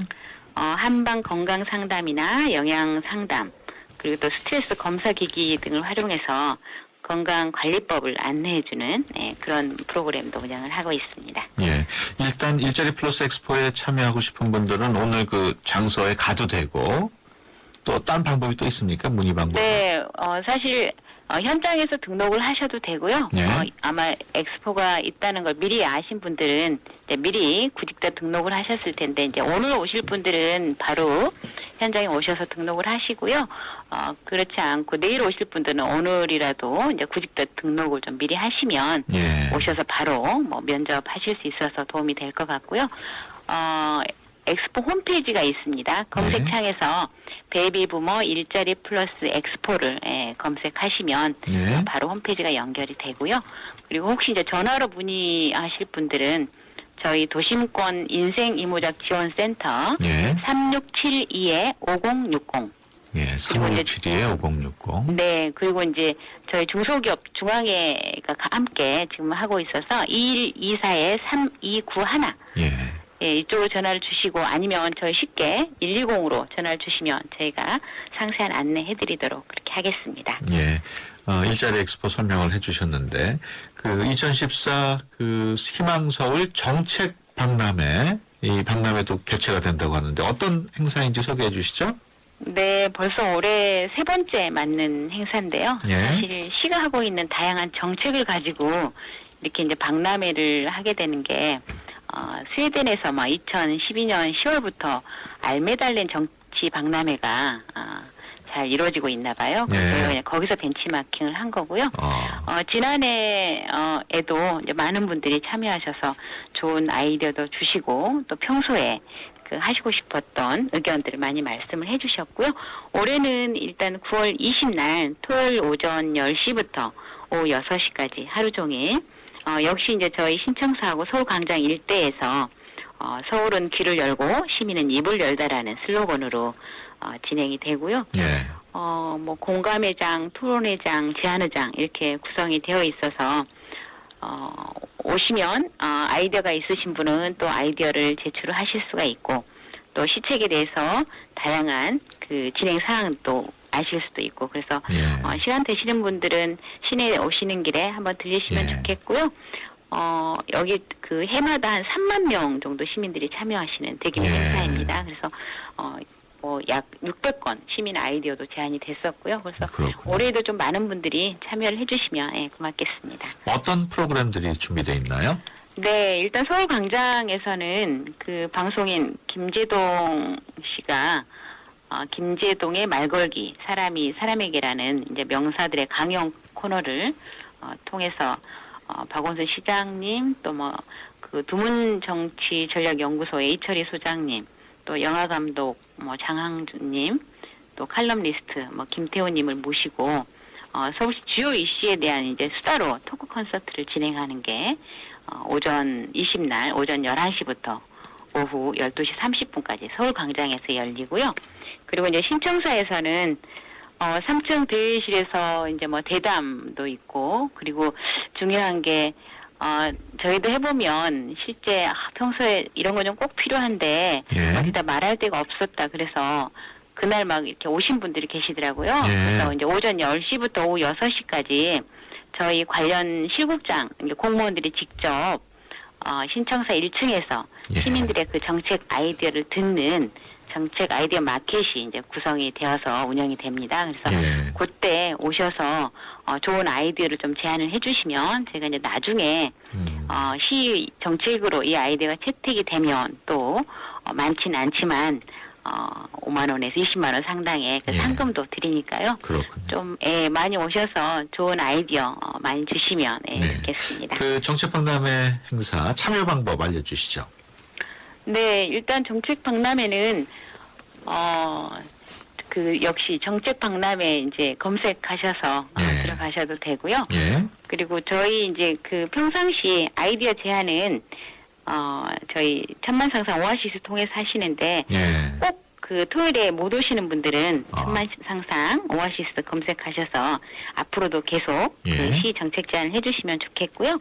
한방 건강 상담이나 영양 상담 그리고 또 스트레스 검사 기기 등을 활용해서 건강 관리법을 안내해주는 그런 프로그램도 운영을 하고 있습니다. 예. 일단 일자리 플러스 엑스포에 참여하고 싶은 분들은 오늘 그 장소에 가도 되고 또 다른 방법이 또 있습니까? 문의 방법? 네, 사실 현장에서 등록을 하셔도 되고요. 예. 아마 엑스포가 있다는 걸 미리 아신 분들은 이제 미리 구직자 등록을 하셨을 텐데 이제 오늘 오실 분들은 바로 현장에 오셔서 등록을 하시고요. 그렇지 않고 내일 오실 분들은 오늘이라도 이제 구직자 등록을 좀 미리 하시면 예. 오셔서 바로 뭐 면접하실 수 있어서 도움이 될 것 같고요. 엑스포 홈페이지가 있습니다. 검색창에서 베이비부머 일자리 플러스 엑스포를 검색하시면 예. 바로 홈페이지가 연결이 되고요. 그리고 혹시 이제 전화로 문의하실 분들은 저희 도심권 인생이모작 지원센터 예. 3672-5060 예. 3672-5060 네, 그리고 이제 저희 중소기업 중앙회가 함께 지금 하고 있어서 2124-3291 예. 예, 이쪽으로 전화를 주시고 아니면 저희 쉽게 120으로 전화를 주시면 저희가 상세한 안내해드리도록 그렇게 하겠습니다. 예. 일자리 엑스포 설명을 해주셨는데 그 2014 그 희망서울 정책 박람회 이 박람회도 개최가 된다고 하는데 어떤 행사인지 소개해 주시죠? 네, 벌써 올해 3번째 맞는 행사인데요. 예. 사실 시가 하고 있는 다양한 정책을 가지고 이렇게 이제 박람회를 하게 되는 게 스웨덴에서 2012년 10월부터 알메달렌 정치 박람회가 잘 이루어지고 있나 봐요. 그래서 그냥 거기서 벤치마킹을 한 거고요. 지난해에도 이제 많은 분들이 참여하셔서 좋은 아이디어도 주시고 또 평소에 그 하시고 싶었던 의견들을 많이 말씀을 해주셨고요. 올해는 일단 9월 20날 토요일 오전 10시부터 오후 6시까지 하루 종일 역시 이제 저희 신청사하고 서울광장 일대에서 서울은 귀를 열고 시민은 입을 열다라는 슬로건으로 진행이 되고요. 예. 뭐 공감회장, 토론회장, 제안회장 이렇게 구성이 되어 있어서 오시면 아이디어가 있으신 분은 또 아이디어를 제출을 하실 수가 있고 또 시책에 대해서 다양한 그 진행 사항도 아실 수도 있고 그래서 시간 되시는 분들은 시내에 오시는 길에 한번 들리시면 좋겠고요. 여기 그 해마다 한 3만 명 정도 시민들이 참여하시는 대규모 행사입니다. 그래서 뭐 약 600건 시민 아이디어도 제안이 됐었고요. 그래서 그렇군요. 올해도 좀 많은 분들이 참여를 해주시면 고맙겠습니다. 어떤 프로그램들이 준비되어 있나요? 네, 일단 서울광장에서는 그 방송인 김재동 씨가 김재동의 말걸기 사람이 사람에게라는 이제 명사들의 강연 코너를 통해서 박원순 시장님 또 뭐 그 두문정치전략연구소의 이철희 소장님 또 영화감독 뭐 장항준님 또 칼럼니스트 뭐 김태호님을 모시고 서울시 주요 이슈에 대한 이제 수다로 토크 콘서트를 진행하는 게 오전 20날 오전 11시부터 오후 12시 30분까지 서울광장에서 열리고요. 그리고 이제 신청사에서는 3층 대회실에서 이제 뭐 대담도 있고 그리고 중요한 게 저희도 해보면 실제 평소에 이런 거 좀 꼭 필요한데 어디다 말할 데가 없었다. 그래서 그날 막 이렇게 오신 분들이 계시더라고요. 그래서 이제 오전 10시부터 오후 6시까지 저희 관련 실국장 공무원들이 직접 신청사 1층에서 시민들의 그 정책 아이디어를 듣는 정책 아이디어 마켓이 이제 구성이 되어서 운영이 됩니다. 그래서 그때 오셔서 좋은 아이디어를 좀 제안을 해주시면 저희가 이제 나중에 시 정책으로 이 아이디어가 채택이 되면 또 많지는 않지만 5만 원에서 20만 원 상당의 그 상금도 드리니까요. 그렇군요. 좀 많이 오셔서 좋은 아이디어 많이 주시면 좋겠습니다. 그 정책박람회 행사 참여 방법 알려주시죠. 네, 일단 정책박람회는 그 역시 정책박람회 이제 검색하셔서 들어가셔도 되고요. 그리고 저희 이제 그 평상시 아이디어 제안은 저희 천만상상 오아시스 통해서 하시는데 꼭 그 토요일에 못 오시는 분들은 천만상상 오아시스 검색하셔서 앞으로도 계속 그 시 정책 제안을 해주시면 좋겠고요.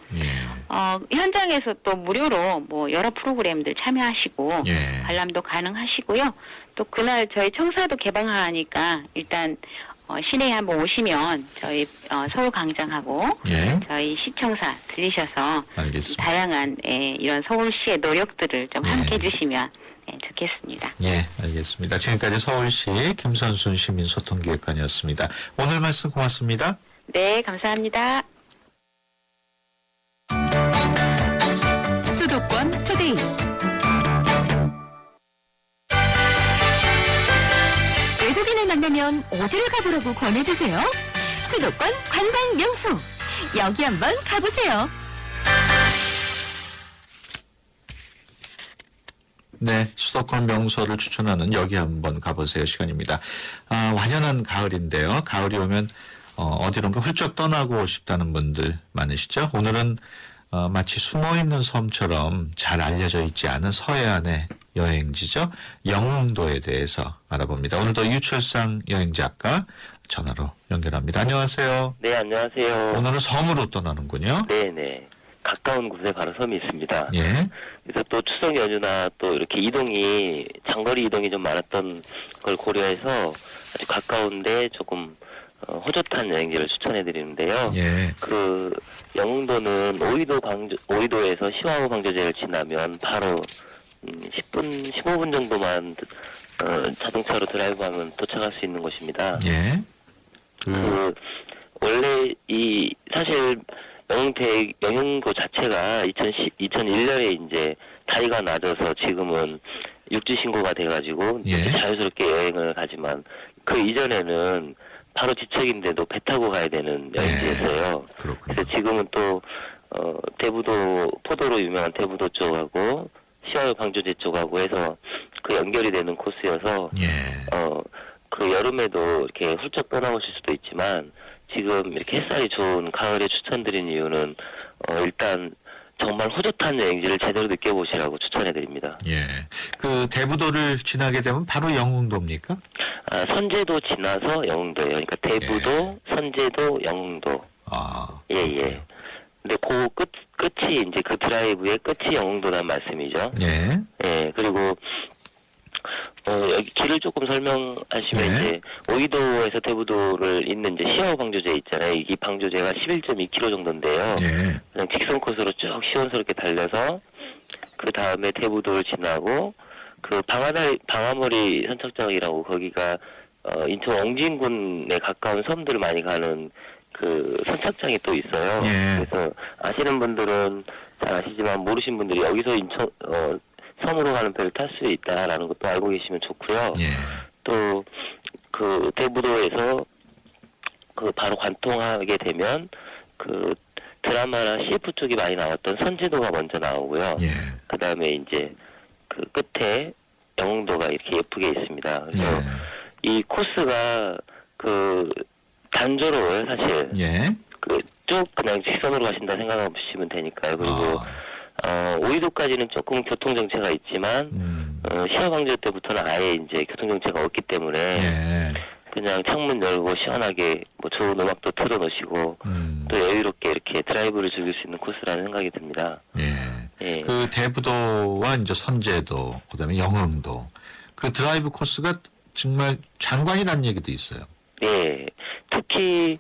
현장에서 또 무료로 뭐 여러 프로그램들 참여하시고 관람도 가능하시고요. 또 그날 저희 청사도 개방하니까 일단 시내에 한번 오시면 저희 서울광장하고 저희 시청사 들리셔서 다양한 이런 서울시의 노력들을 좀 함께 해주시면 좋겠습니다. 예, 알겠습니다. 지금까지 서울시 김선순 시민소통기획관이었습니다. 오늘 말씀 고맙습니다. 네, 감사합니다. 수도권 투데이. 외국인을 만나면 어디를 가보라고 권해주세요? 수도권 관광 명소. 여기 한번 가보세요. 네, 수도권 명소를 추천하는 여기 한번 가보세요 시간입니다. 완연한 가을인데요. 가을이 오면 어디론가 훌쩍 떠나고 싶다는 분들 많으시죠? 오늘은 마치 숨어있는 섬처럼 잘 알려져 있지 않은 서해안의 여행지죠. 영흥도에 대해서 알아봅니다. 오늘도 유철상 여행작가 전화로 연결합니다. 안녕하세요. 네, 안녕하세요. 오늘은 섬으로 떠나는군요. 네네. 가까운 곳에 바로 섬이 있습니다. 예. 그래서 또 추석 연휴나 또 이렇게 장거리 이동이 좀 많았던 걸 고려해서 아주 가까운데 조금 호젓한 여행지를 추천해 드리는데요. 그 영흥도는 오이도에서 시와호 방조제를 지나면 바로 10분, 15분 정도만 자동차로 드라이브하면 도착할 수 있는 곳입니다. 원래 사실 영흥도 자체가 2001년에 이제 다리가 낮아서 지금은 육지 신고가 돼가지고 자유스럽게 여행을 가지만 그 이전에는 바로 지척인데도 배 타고 가야 되는 여행지였어요. 그래서 지금은 또 대부도 포도로 유명한 대부도 쪽하고 시와호 방조제 쪽하고 해서 그 연결이 되는 코스여서 그 여름에도 이렇게 훌쩍 떠나오실 수도 있지만 지금 이렇게 햇살이 좋은 가을에 추천드린 이유는 일단 정말 호젓한 여행지를 제대로 느껴보시라고 추천해드립니다. 그 대부도를 지나게 되면 바로 영흥도입니까? 선제도 지나서 영흥도예요. 그러니까 대부도, 선제도, 영흥도. 예. 근데 그 끝이 이제 그 드라이브의 끝이 영흥도란 말씀이죠. 예. 그리고 여기 길을 조금 설명하시면 이제 오이도에서 대부도를 잇는 이제 시와호 방조제 있잖아요. 이 방조제가 11.2km 정도인데요. 그냥 직선 코스로 쭉 시원스럽게 달려서 그 다음에 대부도를 지나고 그 방아머리 선착장이라고 거기가 인천 엉진군에 가까운 섬들 많이 가는 그 선착장이 또 있어요. 그래서 아시는 분들은 잘 아시지만 모르신 분들이 여기서 섬으로 가는 배를 탈 수 있다라는 것도 알고 계시면 좋고요. 또 그 대부도에서 그 바로 관통하게 되면 그 드라마나 CF 쪽이 많이 나왔던 선제도가 먼저 나오고요. 그 다음에 이제 그 끝에 영흥도가 이렇게 예쁘게 있습니다. 그래서 이 코스가 그 단조로워요, 사실. 그 쭉 그냥 직선으로 가신다 생각하시면 되니까요. 그리고 오이도까지는 조금 교통정체가 있지만 시와 방조 때부터는 아예 이제 교통정체가 없기 때문에 그냥 창문 열고 시원하게 뭐 좋은 음악도 틀어놓으시고 또 여유롭게 이렇게 드라이브를 즐길 수 있는 코스라는 생각이 듭니다. 그 대부도와 이제 선제도, 그다음에 영흥도 그 드라이브 코스가 정말 장관이라는 얘기도 있어요. 네, 특히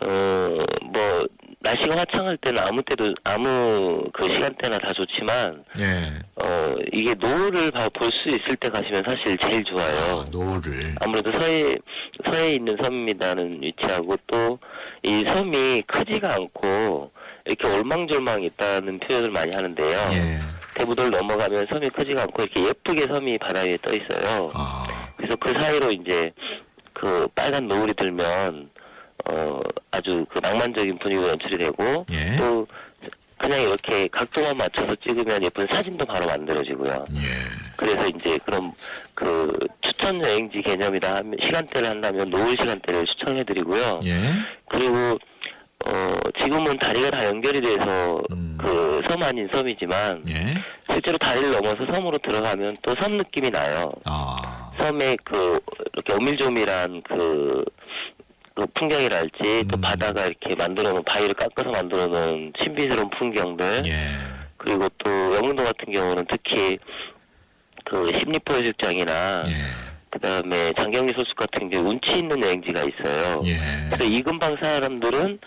뭐 날씨가 화창할 때는 아무 그 시간대나 다 좋지만 이게 노을을 볼 수 있을 때 가시면 사실 제일 좋아요. 노을을 아무래도 서해에 있는 섬입니다는 위치하고 또 이 섬이 크지가 않고 이렇게 올망졸망 있다는 표현을 많이 하는데요. 대부도를 넘어가면 섬이 크지가 않고 이렇게 예쁘게 섬이 바다 위에 떠 있어요. 그래서 그 사이로 이제 그 빨간 노을이 들면 아주 그 낭만적인 분위기가 연출이 되고 예. 또 그냥 이렇게 각도만 맞춰서 찍으면 예쁜 사진도 바로 만들어지고요. 예. 그래서 이제 그럼 그 추천 여행지 개념이다 하면 시간대를 한다면 노을 시간대를 추천해드리고요. 예. 그리고 지금은 다리가 다 연결이 돼서 그 섬 아닌 섬이지만 예. 실제로 다리를 넘어서 섬으로 들어가면 또 섬 느낌이 나요. 섬에 그 이렇게 오밀조밀한 그 풍경이랄지 또 바다가 이렇게 만들어놓은 바위를 깎아서 만들어놓은 신비스러운 풍경들 그리고 또 영흥도 같은 경우는 특히 그 십리포 해수욕장이나 그다음에 장경리 소속 같은 경우 운치 있는 여행지가 있어요. 그래서 이 근방 사람들은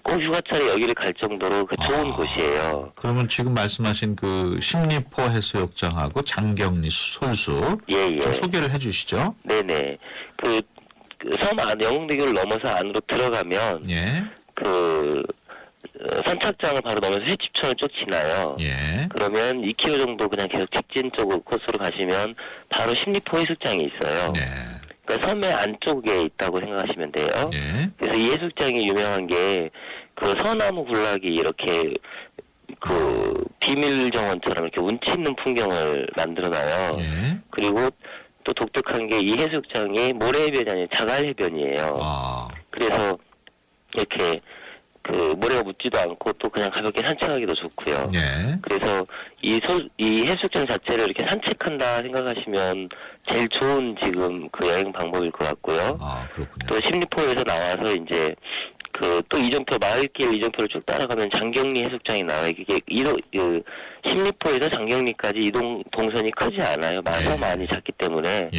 꼭 휴가철에 여기를 갈 정도로 그 좋은 곳이에요. 그러면 지금 말씀하신 그 십리포 해수욕장하고 장경리 솔수 좀 소개를 해주시죠. 네네. 그 섬 안 영흥대교를 넘어서 안으로 들어가면 그 선착장을 바로 넘어서 해집천을 쭉 지나요. 그러면 2km 정도 그냥 계속 직진 쪽 코스로 가시면 바로 십리포 해수욕장이 있어요. 그러니까 섬의 안쪽에 있다고 생각하시면 돼요. 그래서 이 해수욕장이 유명한 게 그 서나무 군락이 이렇게 그 비밀 정원처럼 이렇게 운치 있는 풍경을 만들어놔요. 그리고 또 독특한 게 이 해수욕장이 모래해변이 아니라 자갈해변이에요. 그래서 이렇게 그 모래가 묻지도 않고 또 그냥 가볍게 산책하기도 좋고요. 그래서 이 해수욕장 자체를 이렇게 산책한다 생각하시면 제일 좋은 지금 그 여행 방법일 것 같고요. 또 십리포에서 나와서 이제 그 또 이정표 마을길 이정표를 쭉 따라가면 장경리 해수욕장이 나와요. 이게 그 십리포에서 장경리까지 이동 동선이 크지 않아요. 마서 많이 작기 때문에.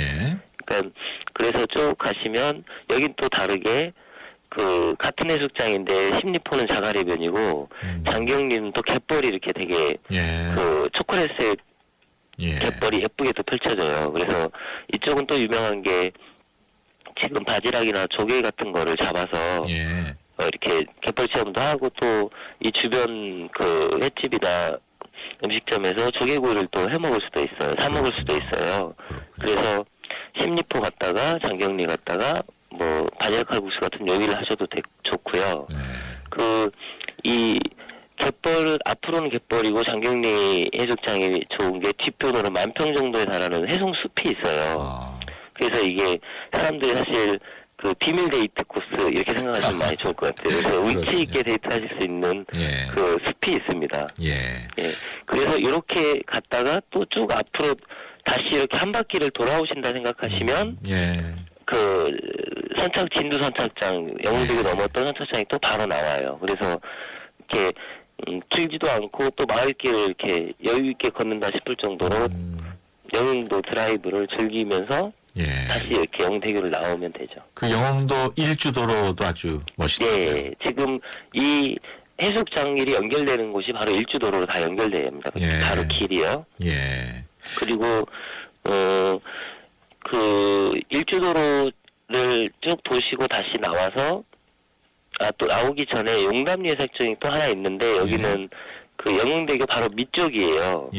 그러니까 그래서 쭉 가시면 여긴 또 다르게 그 같은 해수욕장인데 십리포는 자갈해변이고 장경리는 또 갯벌이 이렇게 되게 그 초콜릿색 갯벌이 예쁘게 또 펼쳐져요. 그래서 이쪽은 또 유명한 게 지금 바지락이나 조개 같은 거를 잡아서 이렇게 갯벌 체험도 하고 또 이 주변 그 횟집이나 음식점에서 조개구이를 또 해 먹을 수도 있어요. 사 먹을 수도 있어요. 그래서 십리포 갔다가 장경리 갔다가 뭐 바지락 칼국수 같은 요리를 하셔도 좋고요. 그 이 갯벌 앞으로는 갯벌이고 장경리 해수욕장이 좋은 게 뒤편으로 10,000평 정도에 달하는 해송 숲이 있어요. 그래서 이게 사람들이 사실 그 비밀 데이트 코스 이렇게 생각하시면 많이 좋을 것 같아요. 그래서 운치 있게 데이트하실 수 있는 그 숲이 있습니다. 그래서 이렇게 갔다가 또 쭉 앞으로 다시 이렇게 한 바퀴를 돌아오신다 생각하시면 그 진두 선착장 영흥대교 넘었던 선착장이 또 바로 나와요. 그래서 이렇게 길지도 않고 또 마을길을 이렇게 여유 있게 걷는다 싶을 정도로 영흥도 드라이브를 즐기면서 다시 이렇게 영흥대교를 나오면 되죠. 그 영흥도 일주도로도 아주 멋있네요. 지금 이 해수욕장길이 연결되는 곳이 바로 일주도로로 다 연결됩니다. 바로 길이요. 그리고 그 일주도로를 쭉 도시고 다시 나와서 또 나오기 전에 용담리 해수욕장이 또 하나 있는데 여기는 그 영흥대교 바로 밑쪽이에요.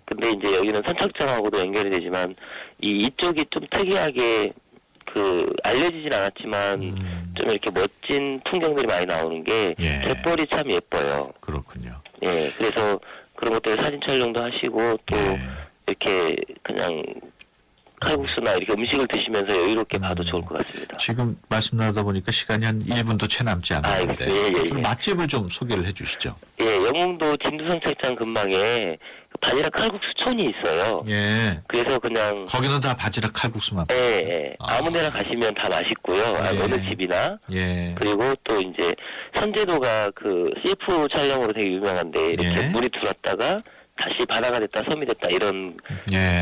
근데 이제 여기는 선착장하고도 연결이 되지만 이쪽이 좀 특이하게 그 알려지진 않았지만 좀 이렇게 멋진 풍경들이 많이 나오는 게 갯벌이 참 예뻐요. 그렇군요. 그래서 그런 것들 사진 촬영도 하시고 또 이렇게 그냥 칼국수나 이렇게 음식을 드시면서 여유롭게 봐도 좋을 것 같습니다. 지금 말씀 나누다 보니까 시간이 한 1분도 채 남지 않았는데 맛집을 좀 소개를 해 주시죠. 영흥도 진두선착장 근방에 바지락 칼국수촌이 있어요. 그래서 그냥 거기는 다 바지락 칼국수만. 아무 데나 가시면 다 맛있고요. 어느 집이나. 그리고 또 이제 선제도가 그 CF 촬영으로 되게 유명한데 이렇게 물이 들어왔다가 다시 바다가 됐다 섬이 됐다 이런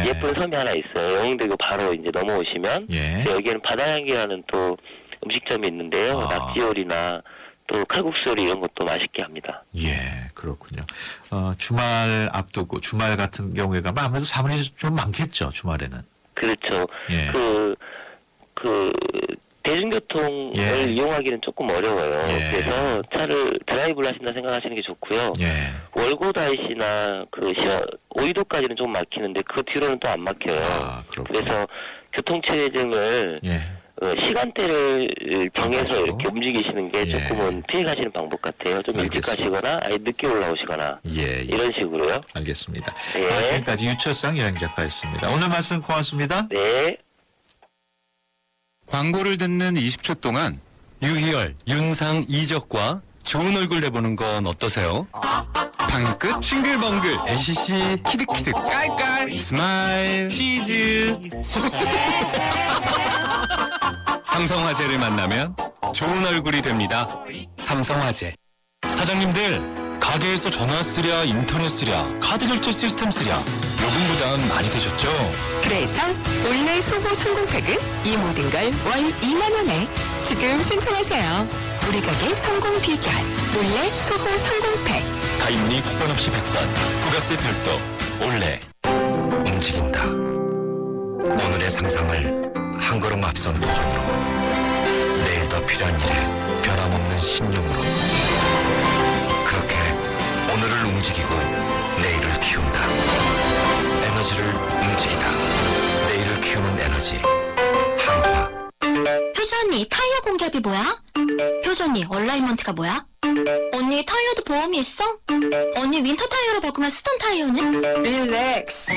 예쁜 섬이 하나 있어요. 영흥대교 바로 이제 넘어오시면 여기에는 바다향기라는 또 음식점이 있는데요. 낙지요리나 또 칼국수 요리 이런 것도 맛있게 합니다. 그렇군요. 주말 앞두고 주말 같은 경우에 가면 아무래도 사람이 좀 많겠죠. 주말에는. 그렇죠. 그 대중교통을 이용하기는 조금 어려워요. 그래서 차를 드라이브를 하신다 생각하시는 게 좋고요. 월고다이시나 그 오이도까지는 좀 막히는데 그 뒤로는 또 안 막혀요. 그래서 교통체증을 시간대를 정해서 이렇게 움직이시는 게 조금은 피해가시는 방법 같아요. 좀 일찍 가시거나 아예 늦게 올라오시거나 이런 식으로요. 알겠습니다. 지금까지 유철상 여행작가였습니다. 오늘 말씀 고맙습니다. 네. 광고를 듣는 20초 동안 유희열, 윤상, 이적과 좋은 얼굴 내보는 건 어떠세요? 방끝, 싱글벙글, 애시시, 키득키득, 깔깔, 스마일, 치즈. 삼성화재를 만나면 좋은 얼굴이 됩니다. 삼성화재. 사장님들, 가게에서 전화 쓰랴, 인터넷 쓰랴, 카드 결제 시스템 쓰랴, 요금 부담 많이 되셨죠? 그래서 올레 소고 성공팩은 이 모든 걸 월 2만 원에 지금 신청하세요. 우리 가게 성공 비결 올레 소고 성공팩. 가입리 쿠폰 없이 100번, 부가세 별도, 올레. 움직인다. 오늘의 상상을 한 걸음 앞선 도전으로, 내일 더 필요한 일에 변함없는 신용으로. 그렇게 오늘을 움직이고 내일을 키운다. 에너지를 움직이다. 내일을 키우는 에너지. 한화. 효주 언니, 타이어 공개합이 뭐야? 효주 언니, 얼라이먼트가 뭐야? 언니, 타이어도 보험이 있어? 언니, 윈터 타이어로 바꾸면 쓰던 타이어는? 릴렉스.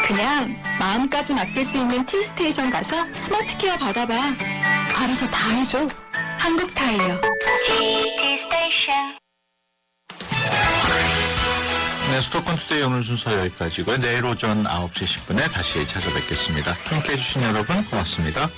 그냥 마음까지 맡길 수 있는 T스테이션 가서 스마트 케어 받아봐. 알아서 다 해줘. 한국 타이어. T스테이션. 네, 수도권 투데이 오늘 순서 여기까지고요. 내일 오전 9시 10분에 다시 찾아뵙겠습니다. 함께해 주신 여러분 고맙습니다.